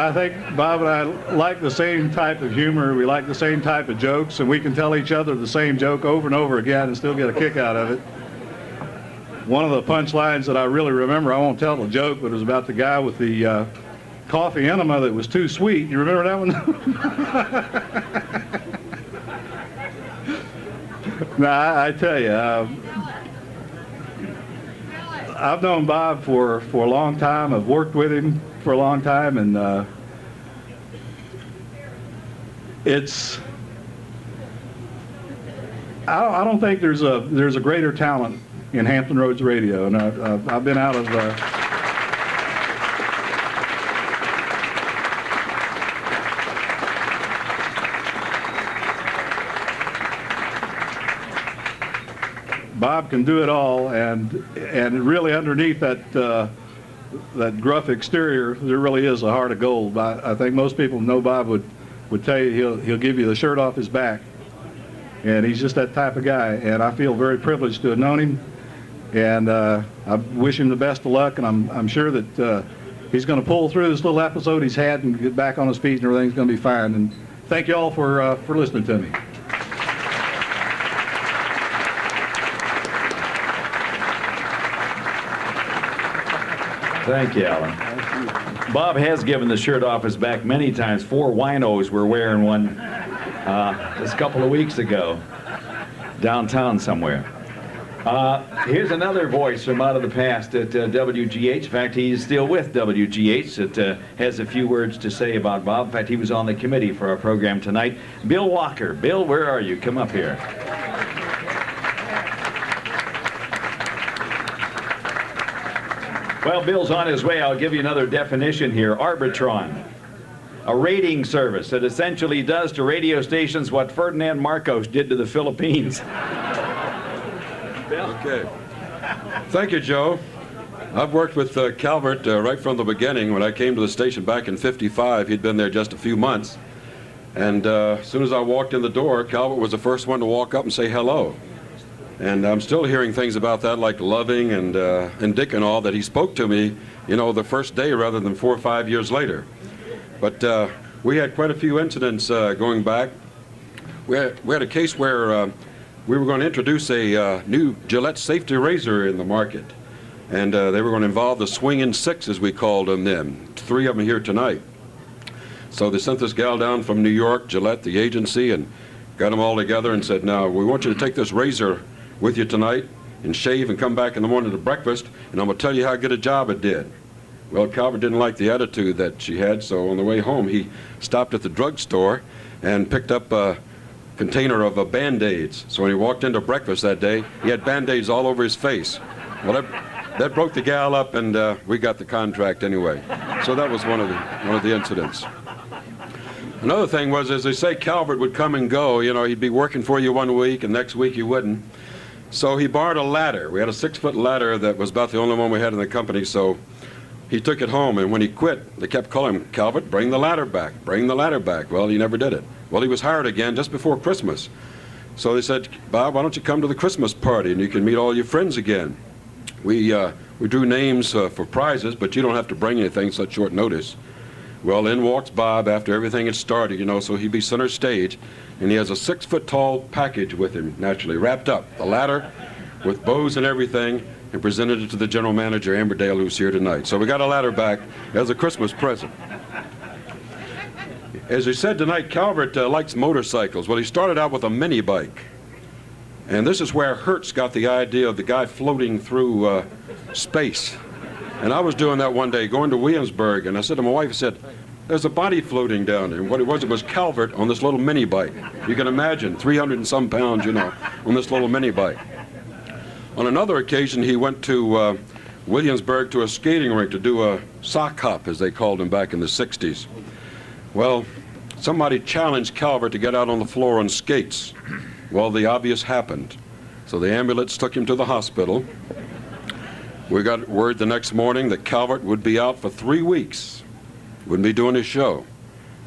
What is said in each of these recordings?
I think Bob and I like the same type of humor. We like the same type of jokes, and we can tell each other the same joke over and over again and still get a kick out of it. One of the punchlines that I really remember, I won't tell the joke, but it was about the guy with the coffee enema that was too sweet. You remember that one? No, I tell you, I've known Bob for a long time. I've worked with him for a long time, and I don't think there's a greater talent in Hampton Roads radio, and I've been out of Bob can do it all, and really underneath that gruff exterior, there really is a heart of gold. I think most people know Bob would tell you he'll give you the shirt off his back, and he's just that type of guy. And I feel very privileged to have known him, and I wish him the best of luck. And I'm sure that he's going to pull through this little episode he's had and get back on his feet, and everything's going to be fine. And thank you all for listening to me. Thank you, Alan. Bob has given the shirt off his back many times. 4 winos were wearing one just a couple of weeks ago downtown somewhere. Here's another voice from out of the past at WGH. In fact, he's still with WGH. That has a few words to say about Bob. In fact, he was on the committee for our program tonight. Bill Walker. Bill, where are you? Come up here. Well, Bill's on his way. I'll give you another definition here. Arbitron, a rating service that essentially does to radio stations what Ferdinand Marcos did to the Philippines. Bill? Okay. Thank you, Joe. I've worked with Calvert right from the beginning. When I came to the station back in '55, he'd been there just a few months. And as soon as I walked in the door, Calvert was the first one to walk up and say hello. And I'm still hearing things about that, like loving and Dick and all, that he spoke to me, you know, the first day rather than 4 or 5 years later. But we had quite a few incidents going back. We had a case where we were going to introduce a new Gillette safety razor in the market. And they were going to involve the swinging 6, as we called them then. 3 of them here tonight. So they sent this gal down from New York, Gillette, the agency, and got them all together and said, now, we want you to take this razor with you tonight and shave and come back in the morning to breakfast, and I'm going to tell you how good a job it did. Well, Calvert didn't like the attitude that she had, so on the way home he stopped at the drugstore and picked up a container of Band-Aids. So when he walked into breakfast that day, he had Band-Aids all over his face. Well, that broke the gal up, and we got the contract anyway. So that was one of the incidents. Another thing was, as they say, Calvert would come and go. You know, he'd be working for you one week, and next week he wouldn't. So he borrowed a ladder. We had a 6-foot ladder that was about the only one we had in the company, so he took it home, and when he quit, they kept calling him, Calvert, bring the ladder back, bring the ladder back. Well, he never did it. Well, he was hired again just before Christmas. So they said, Bob, why don't you come to the Christmas party, and you can meet all your friends again. We drew names for prizes, but you don't have to bring anything such short notice. Well, in walks Bob after everything had started, you know, so he'd be center stage, and he has a 6-foot-tall package with him, naturally, wrapped up, the ladder with bows and everything, and presented it to the general manager, Amber Dale, who's here tonight. So we got a ladder back as a Christmas present. As he said tonight, Calvert likes motorcycles. Well, he started out with a mini bike, and this is where Hertz got the idea of the guy floating through space. And I was doing that one day, going to Williamsburg, and I said to my wife, I said, there's a body floating down there. And what it was Calvert on this little mini bike. You can imagine, 300 and some pounds, you know, on this little mini bike. On another occasion, he went to Williamsburg to a skating rink to do a sock hop, as they called him back in the 60s. Well, somebody challenged Calvert to get out on the floor on skates. Well, the obvious happened. So the ambulance took him to the hospital. We got word the next morning that Calvert would be out for 3 weeks. Wouldn't be doing his show.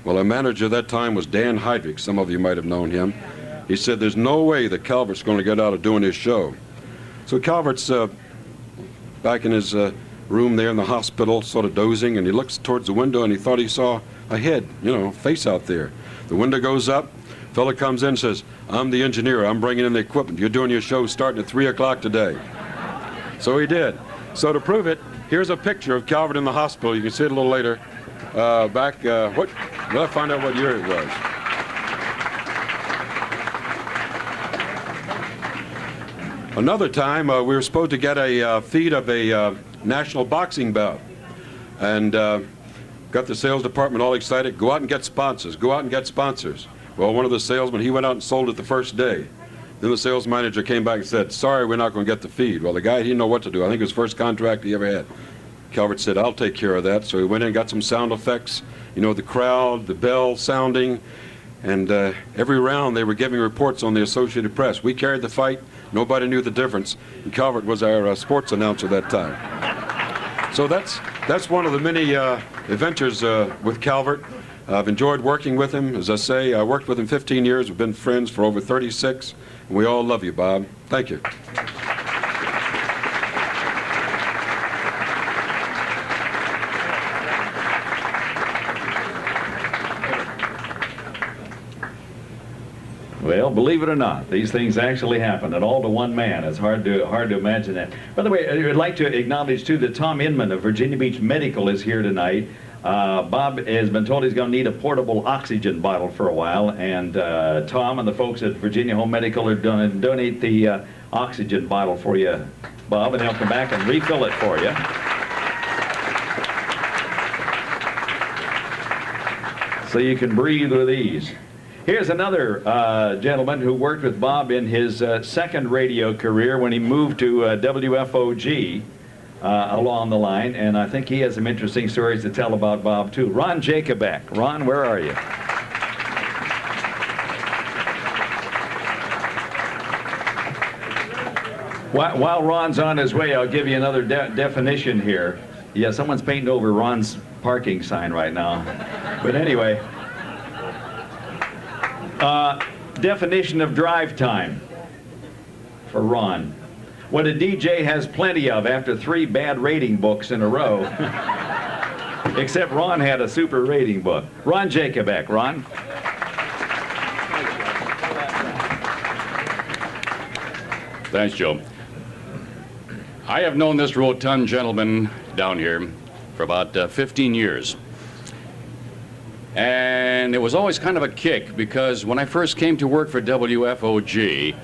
Well, our manager at that time was Dan Heidrich. Some of you might have known him. He said, there's no way that Calvert's going to get out of doing his show. So Calvert's back in his room there in the hospital, sort of dozing, and he looks towards the window and he thought he saw a head, face out there. The window goes up. Fella comes in and says, "I'm the engineer. I'm bringing in the equipment. You're doing your show starting at 3 o'clock today." So he did. So to prove it, here's a picture of Calvert in the hospital. You can see it a little later. Let's find out what year it was. Another time, we were supposed to get a feed of a national boxing bout. And got the sales department all excited. Go out and get sponsors. Go out and get sponsors. Well, one of the salesmen, he went out and sold it the first day. Then the sales manager came back and said, "Sorry, we're not going to get the feed." Well, the guy, he didn't know what to do. I think it was the first contract he ever had. Calvert said, "I'll take care of that." So he went in and got some sound effects, the crowd, the bell sounding, and every round they were giving reports on the Associated Press. We carried the fight. Nobody knew the difference. And Calvert was our sports announcer that time. So that's one of the many adventures with Calvert. I've enjoyed working with him. As I say, I worked with him 15 years. We've been friends for over 36. And we all love you, Bob. Thank you. Well, believe it or not, these things actually happen, and all to one man. It's hard to imagine that. By the way, I'd like to acknowledge, too, that Tom Inman of Virginia Beach Medical is here tonight. Bob has been told he's going to need a portable oxygen bottle for a while, and Tom and the folks at Virginia Home Medical are going to donate the oxygen bottle for you, Bob, and they'll come back and refill it for you. So you can breathe with ease. Here's another gentleman who worked with Bob in his second radio career when he moved to WFOG along the line, and I think he has some interesting stories to tell about Bob, too. Ron Jacobak. Ron, where are you? While Ron's on his way, I'll give you another definition here. Yeah, someone's painting over Ron's parking sign right now. But anyway, definition of drive time for Ron. What a DJ has plenty of after 3 bad rating books in a row. Except Ron had a super rating book. Ron Jacobak. Ron? Thanks, Joe. I have known this rotund gentleman down here for about 15 years. And it was always kind of a kick because when I first came to work for WFOG,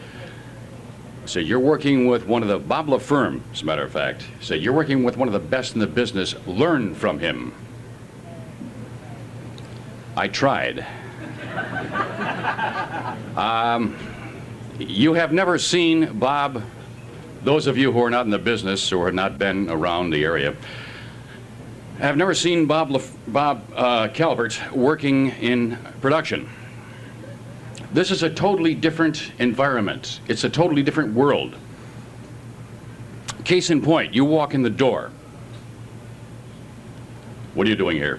so you're working with one of the, Bob LaFerme, as a matter of fact, said you're working with one of the best in the business, learn from him. I tried. You have never seen Bob, those of you who are not in the business or have not been around the area, have never seen Bob Calbert working in production. This is a totally different environment. It's a totally different world. Case in point, you walk in the door. What are you doing here?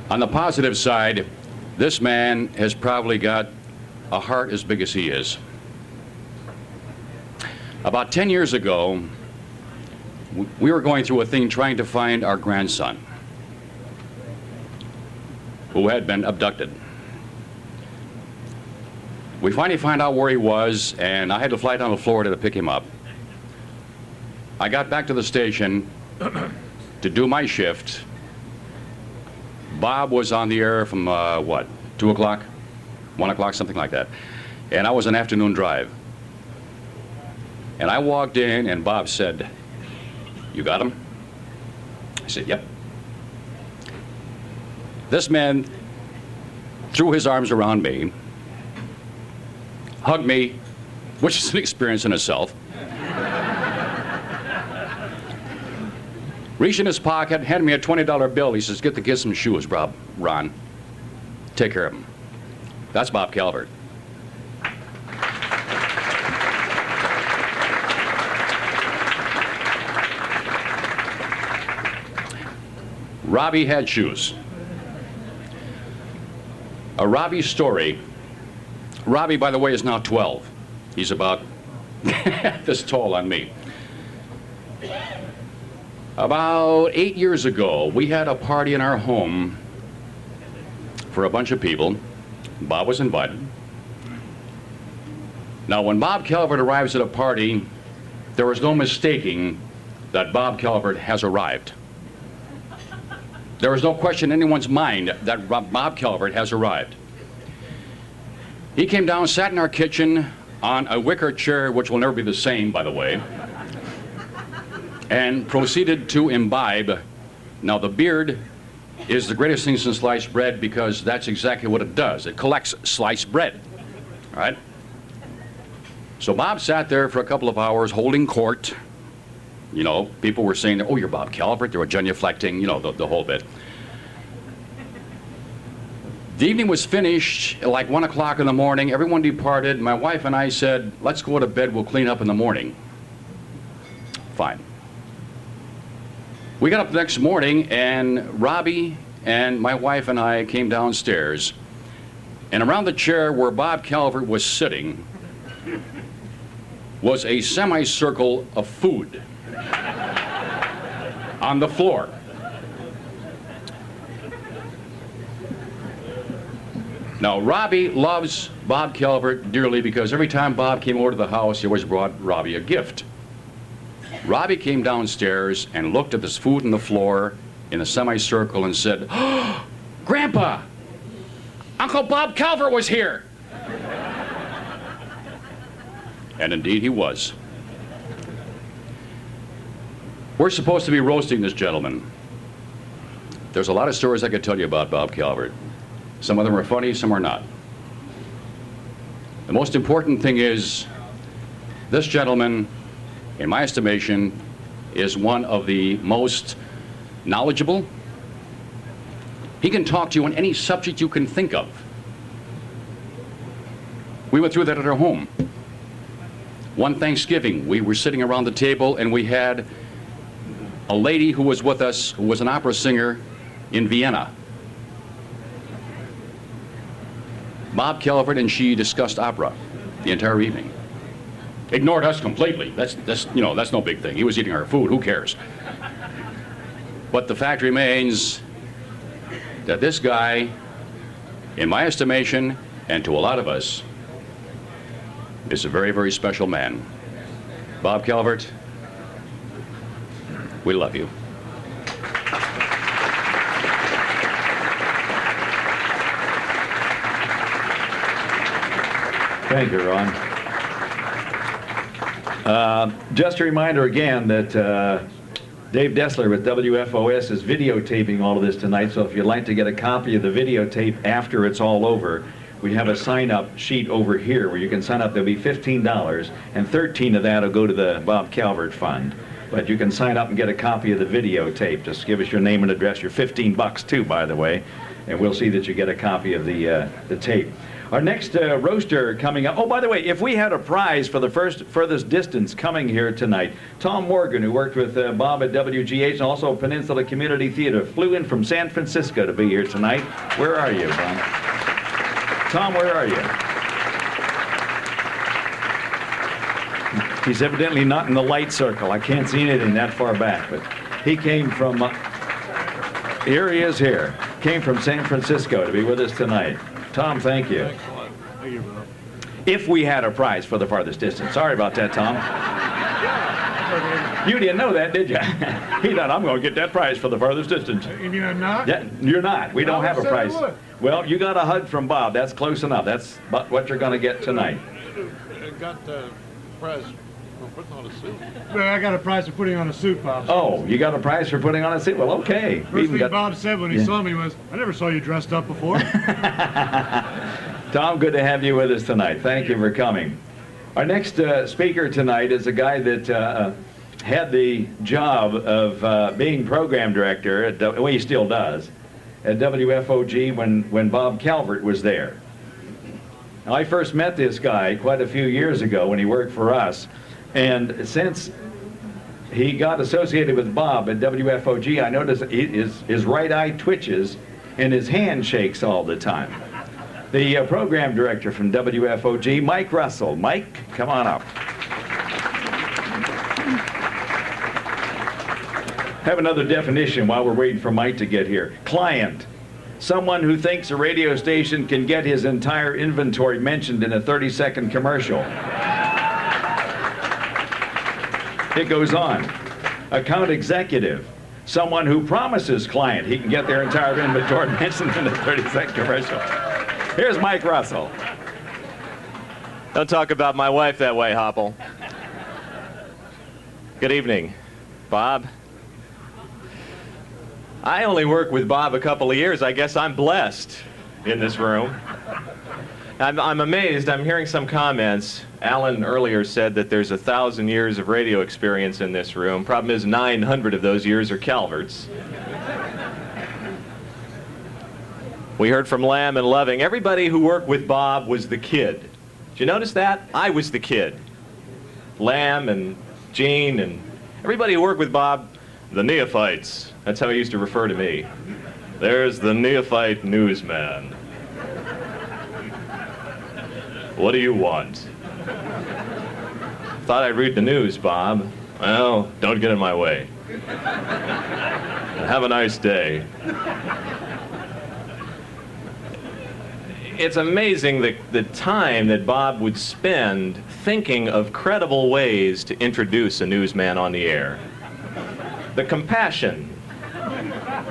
On the positive side, this man has probably got a heart as big as he is. About 10 years ago, we were going through a thing trying to find our grandson, who had been abducted. We finally found out where he was, and I had to fly down to Florida to pick him up. I got back to the station to do my shift. Bob was on the air from, 2 o'clock? 1 o'clock, something like that. And I was an afternoon drive. And I walked in, and Bob said, "You got him?" I said, "Yep." This man threw his arms around me, hugged me, which is an experience in itself. Reached in his pocket, handed me a $20 bill. He says, "Get the kid some shoes, Ron. Take care of him." That's Bob Calbert. Robbie had shoes. A Robbie story. Robbie, by the way, is now 12. He's about this toll on me. About 8 years ago, we had a party in our home for a bunch of people. Bob was invited. Now, when Bob Calbert arrives at a party, there is no mistaking that Bob Calbert has arrived. There is no question in anyone's mind that Bob Calbert has arrived. He came down, sat in our kitchen on a wicker chair, which will never be the same, by the way, and proceeded to imbibe. Now, the beard is the greatest thing since sliced bread, because that's exactly what it does. It collects sliced bread, all right? So Bob sat there for a couple of hours holding court. You know, people were saying, oh, you're Bob Calbert. They were genuflecting, you know, the whole bit. The evening was finished at like 1 o'clock in the morning. Everyone departed. My wife and I said, let's go to bed. We'll clean up in the morning. Fine. We got up the next morning, and Robbie and my wife and I came downstairs. And around the chair where Bob Calbert was sitting was a semicircle of food on the floor. Now, Robbie loves Bob Calbert dearly, because every time Bob came over to the house, he always brought Robbie a gift. Robbie came downstairs and looked at this food on the floor in a semicircle and said, oh, Grandpa, Uncle Bob Calbert was here. And indeed he was. We're supposed to be roasting this gentleman. There's a lot of stories I could tell you about Bob Calbert. Some of them are funny, some are not. The most important thing is, this gentleman, in my estimation, is one of the most knowledgeable. He can talk to you on any subject you can think of. We went through that at our home. One Thanksgiving, we were sitting around the table, and we had a lady who was with us, who was an opera singer in Vienna. Bob Calbert and she discussed opera the entire evening. Ignored us completely. That's no big thing. He was eating our food. Who cares? But the fact remains that this guy, in my estimation, and to a lot of us, is a very, very special man. Bob Calbert, we love you. Thank you, Ron. Just a reminder again that Dave Dessler with WFOS is videotaping all of this tonight, so if you'd like to get a copy of the videotape after it's all over, we have a sign-up sheet over here where you can sign up. There'll be $15, and $13 of that will go to the Bob Calbert Fund. But you can sign up and get a copy of the videotape. Just give us your name and address. You're $15 too, by the way, and we'll see that you get a copy of the tape. Our next roaster coming up. Oh, by the way, if we had a prize for the furthest distance coming here tonight, Tom Morgan, who worked with Bob at WGH and also Peninsula Community Theater, flew in from San Francisco to be here tonight. Where are you, Bob? Tom, where are you? He's evidently not in the light circle. I can't see anything that far back, but he came from, here he is here, came from San Francisco to be with us tonight. Tom, thank you. Thanks a lot. Thank you, Bob. If we had a prize for the farthest distance. Sorry about that, Tom. You didn't know that, did you? He thought, I'm going to get that prize for the farthest distance. You mean I'm not? Yeah, you're not. We don't I have a said I prize. would. Well, you got a hug from Bob. That's close enough. That's about what you're going to get tonight. I got the prize for putting on a suit. Well, I got a prize for putting on a suit, Bob. Oh, you got a prize for putting on a suit? Well, okay. First thing Bob said when he saw me was, I never saw you dressed up before. Tom, good to have you with us tonight. Thank you for coming. Our next speaker tonight is a guy that had the job of being program director, well, he still does, at WFOG when Bob Calbert was there. Now, I first met this guy quite a few years ago when he worked for us, and since he got associated with Bob at WFOG, I noticed his right eye twitches and his hand shakes all the time. The program director from WFOG, Mike Russell. Mike, come on up. Have another definition while we're waiting for Mike to get here. Client. Someone who thinks a radio station can get his entire inventory mentioned in a 30-second commercial. It goes on. Account executive. Someone who promises client he can get their entire inventory mentioned in a 30-second commercial. Here's Mike Russell. Don't talk about my wife that way, Hopple. Good evening, Bob. I only work with Bob a couple of years. I guess I'm blessed in this room. I'm amazed. I'm hearing some comments. Alan earlier said that there's 1,000 years of radio experience in this room. Problem is 900 of those years are Calvert's. We heard from Lamb and Loving. Everybody who worked with Bob was the kid. Did you notice that? I was the kid. Lamb and Gene and everybody who worked with Bob, the neophytes. That's how he used to refer to me. There's the neophyte newsman. What do you want? Thought I'd read the news, Bob. Well, don't get in my way. Have a nice day. It's amazing the time that Bob would spend thinking of credible ways to introduce a newsman on the air. The compassion,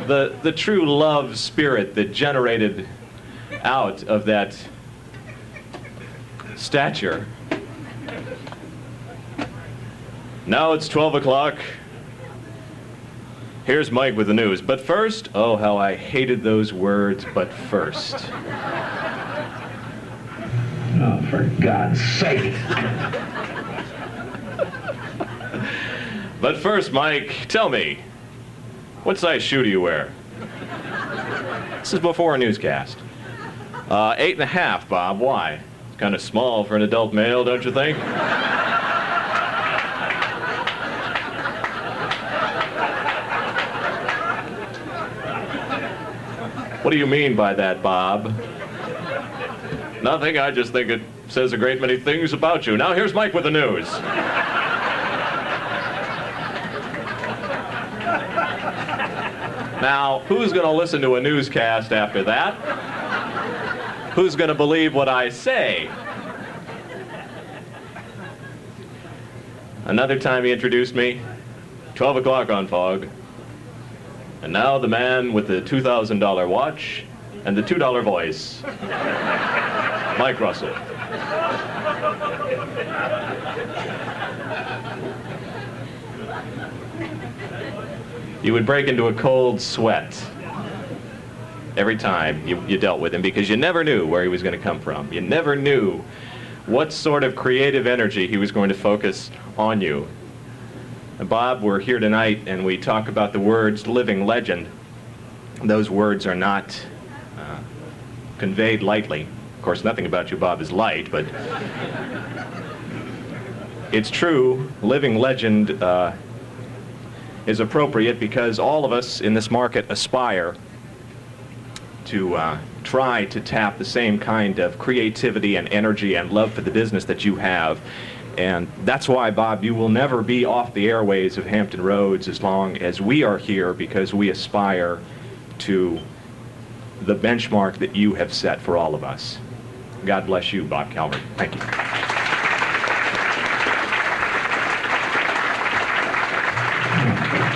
the true love spirit that generated out of that stature. Now it's 12 o'clock. Here's Mike with the news. But first, oh, how I hated those words, but first. Oh, for God's sake. But first, Mike, tell me, what size shoe do you wear? This is before a newscast. 8.5, Bob. Why? It's kind of small for an adult male, don't you think? What do you mean by that, Bob? Nothing. I just think it says a great many things about you. Now here's Mike with the news. Now, who's going to listen to a newscast after that? Who's going to believe what I say? Another time he introduced me, 12 o'clock on Fog. And now the man with the $2,000 watch and the $2 voice, Mike Russell. You would break into a cold sweat every time you dealt with him because you never knew where he was going to come from. You never knew what sort of creative energy he was going to focus on you. And Bob, we're here tonight and we talk about the words living legend. Those words are not conveyed lightly. Of course, nothing about you, Bob, is light, but it's true. Living legend is appropriate because all of us in this market aspire to try to tap the same kind of creativity and energy and love for the business that you have. And that's why, Bob, you will never be off the airways of Hampton Roads as long as we are here, because we aspire to the benchmark that you have set for all of us. God bless you, Bob Calbert. Thank you. For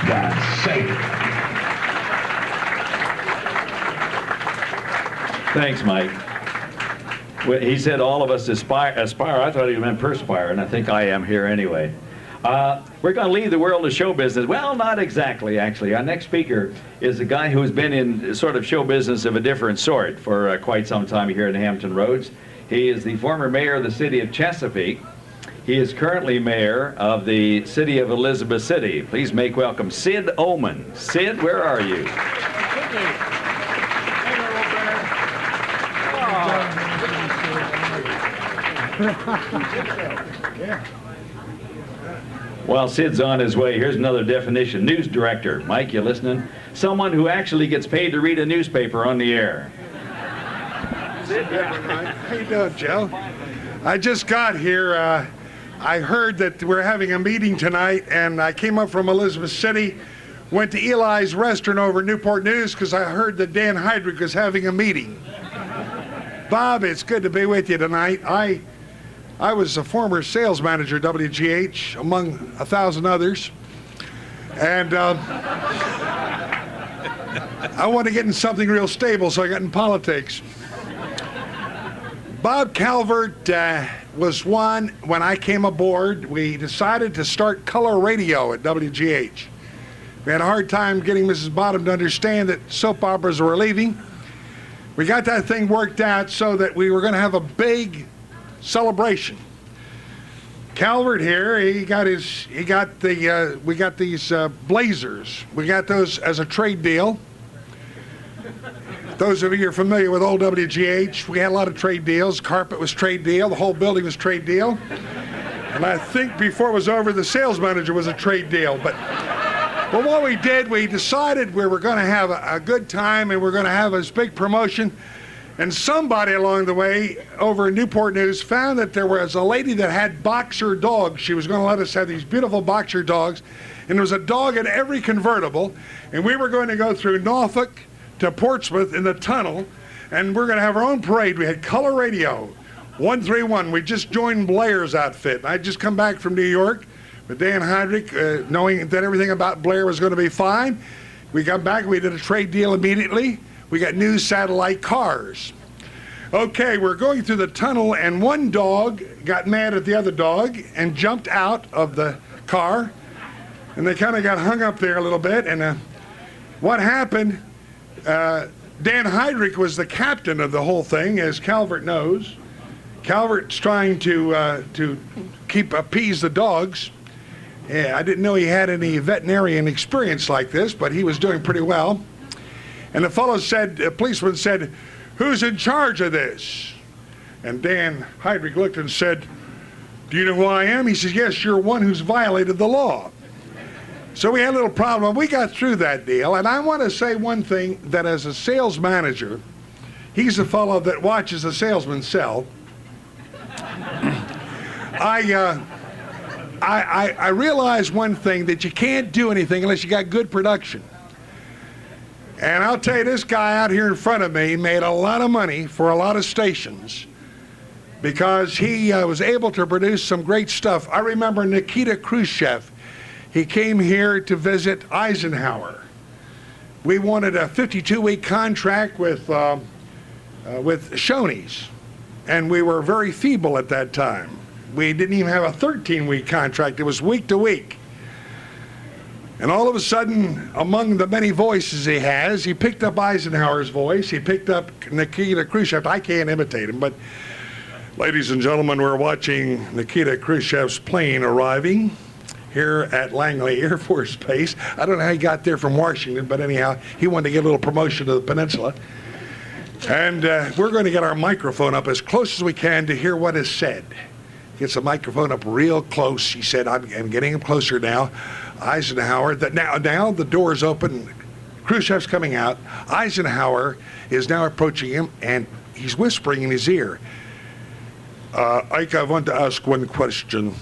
God's sake. Thanks, Mike. Well, he said all of us aspire. I thought he meant perspire, and I think I am here anyway. We're going to leave the world of show business. Well, not exactly, actually. Our next speaker is a guy who's been in sort of show business of a different sort for quite some time here in Hampton Roads. He is the former mayor of the city of Chesapeake. He is currently mayor of the city of Elizabeth City. Please make welcome Sid Oman. Sid, where are you? While Sid's on his way, here's another definition. News director. Mike, you listening? Someone who actually gets paid to read a newspaper on the air. How you doing, Joe? I just got here. I heard that we're having a meeting tonight, and I came up from Elizabeth City. Went to Eli's restaurant over in Newport News because I heard that Dan Heydrich was having a meeting. Bob, it's good to be with you tonight. I was a former sales manager at WGH, among 1,000 others. And I wanted to get in something real stable, so I got in politics. Bob Calbert was one. When I came aboard, we decided to start color radio at WGH. We had a hard time getting Mrs. Bottom to understand that soap operas were leaving. We got that thing worked out so that we were going to have a big celebration. Calvert here, we got these blazers. We got those as a trade deal. Those of you who are familiar with old WGH, we had a lot of trade deals. Carpet was trade deal. The whole building was trade deal. And I think before it was over, the sales manager was a trade deal. But what we did, we decided we were going to have a good time and we're going to have this big promotion. And somebody along the way over in Newport News found that there was a lady that had boxer dogs. She was going to let us have these beautiful boxer dogs. And there was a dog in every convertible. And we were going to go through Norfolk to Portsmouth in the tunnel. And we're going to have our own parade. We had color radio, 131. We just joined Blair's outfit. I'd just come back from New York with Dan Heydrich, knowing that everything about Blair was going to be fine. We got back, we did a trade deal immediately. We got new satellite cars. Okay, we're going through the tunnel, and one dog got mad at the other dog and jumped out of the car, and they kind of got hung up there a little bit. And what happened, Dan Heydrich was the captain of the whole thing, as Calvert knows. Calvert's trying to appease the dogs. Yeah, I didn't know he had any veterinarian experience like this, but he was doing pretty well. And the fellow said, the policeman said, "Who's in charge of this?" And Dan Heydrich looked and said, "Do you know who I am?" He says, "Yes, you're one who's violated the law." So we had a little problem. We got through that deal. And I want to say one thing, that as a sales manager, he's the fellow that watches the salesman sell. I realize one thing, that you can't do anything unless you got good production. And I'll tell you, this guy out here in front of me made a lot of money for a lot of stations because he was able to produce some great stuff. I remember Nikita Khrushchev. He came here to visit Eisenhower. We wanted a 52-week contract with Shoney's, and we were very feeble at that time. We didn't even have a 13-week contract. It was week to week. And all of a sudden, among the many voices he has, he picked up Eisenhower's voice. He picked up Nikita Khrushchev. I can't imitate him, but ladies and gentlemen, we're watching Nikita Khrushchev's plane arriving here at Langley Air Force Base. I don't know how he got there from Washington, but anyhow, he wanted to get a little promotion to the peninsula. And we're going to get our microphone up as close as we can to hear what is said. Gets the microphone up real close. He said, I'm getting him closer now. Eisenhower, now the door is open. Khrushchev's coming out. Eisenhower is now approaching him, and he's whispering in his ear. Ike, I want to ask one question.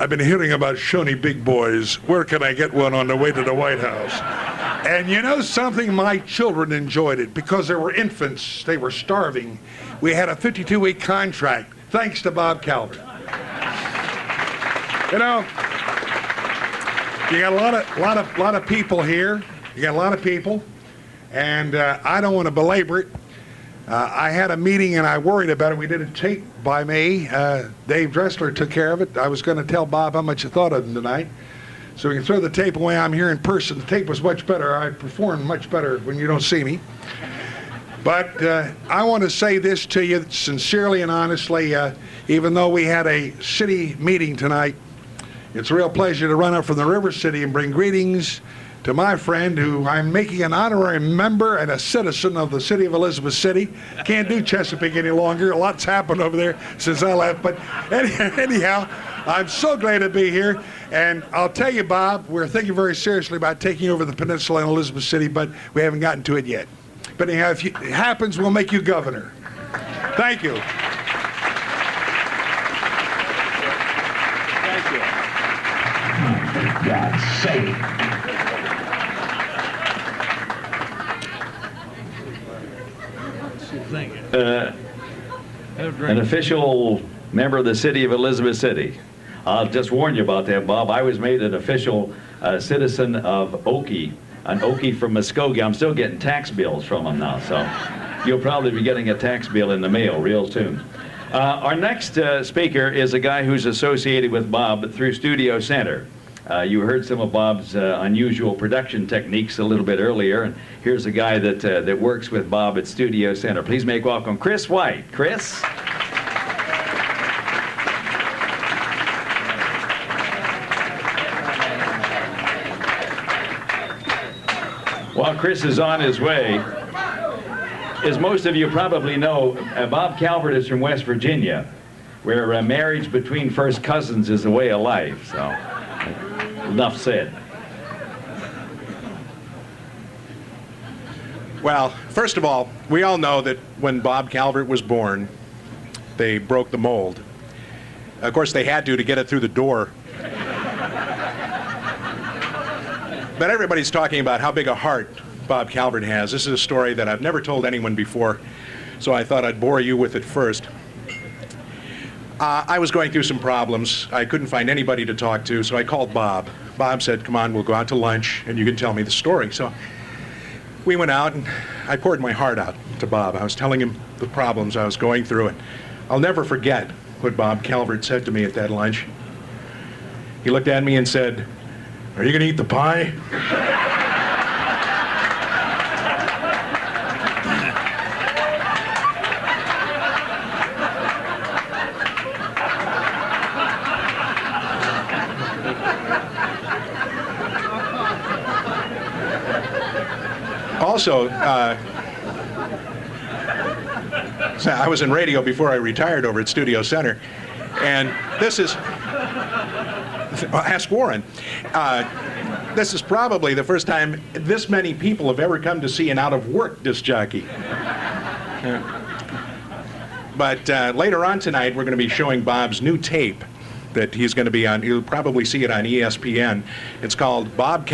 I've been hearing about Shoney big boys. Where can I get one on the way to the White House? And you know something? My children enjoyed it because they were infants. They were starving. We had a 52-week contract, thanks to Bob Calbert. You know, you got a lot of people here. You got a lot of people, and I don't want to belabor it. I had a meeting and I worried about it. We did a tape by me. Dave Dressler took care of it. I was going to tell Bob how much you thought of him tonight, so we can throw the tape away. I'm here in person. The tape was much better. I performed much better when you don't see me. But I want to say this to you sincerely and honestly. Even though we had a city meeting tonight, it's a real pleasure to run up from the River City and bring greetings to my friend, who I'm making an honorary member and a citizen of the city of Elizabeth City. Can't do Chesapeake any longer. A lot's happened over there since I left. But anyhow, I'm so glad to be here. And I'll tell you, Bob, we're thinking very seriously about taking over the peninsula in Elizabeth City, but we haven't gotten to it yet. But anyhow, if it happens, we'll make you governor. Thank you. For God's sake. thinking. An Have a drink. official member of the city of Elizabeth City. I'll just warn you about that, Bob. I was made an official citizen of Okie, an Okie from Muskogee. I'm still getting tax bills from them now, so you'll probably be getting a tax bill in the mail real soon. Our next speaker is a guy who's associated with Bob through Studio Center. You heard some of Bob's unusual production techniques a little bit earlier, and here's a guy that works with Bob at Studio Center. Please make welcome Chris White. Chris? While Chris is on his way, as most of you probably know, Bob Calbert is from West Virginia, where marriage between first cousins is a way of life. So, enough said. Well, first of all, we all know that when Bob Calvert was born, they broke the mold. Of course, they had to get it through the door. But everybody's talking about how big a heart Bob Calvert has. This is a story that I've never told anyone before, so I thought I'd bore you with it first. I was going through some problems. I couldn't find anybody to talk to, so I called Bob. Bob said, "Come on, we'll go out to lunch and you can tell me the story." So we went out and I poured my heart out to Bob. I was telling him the problems I was going through, and I'll never forget what Bob Calvert said to me at that lunch. He looked at me and said, "Are you going to eat the pie?" Also, I was in radio before I retired over at Studio Center, and this is, ask Warren. This is probably the first time this many people have ever come to see an out-of-work disc jockey. But later on tonight, we're going to be showing Bob's new tape that he's going to be on. You'll probably see it on ESPN. It's called Bob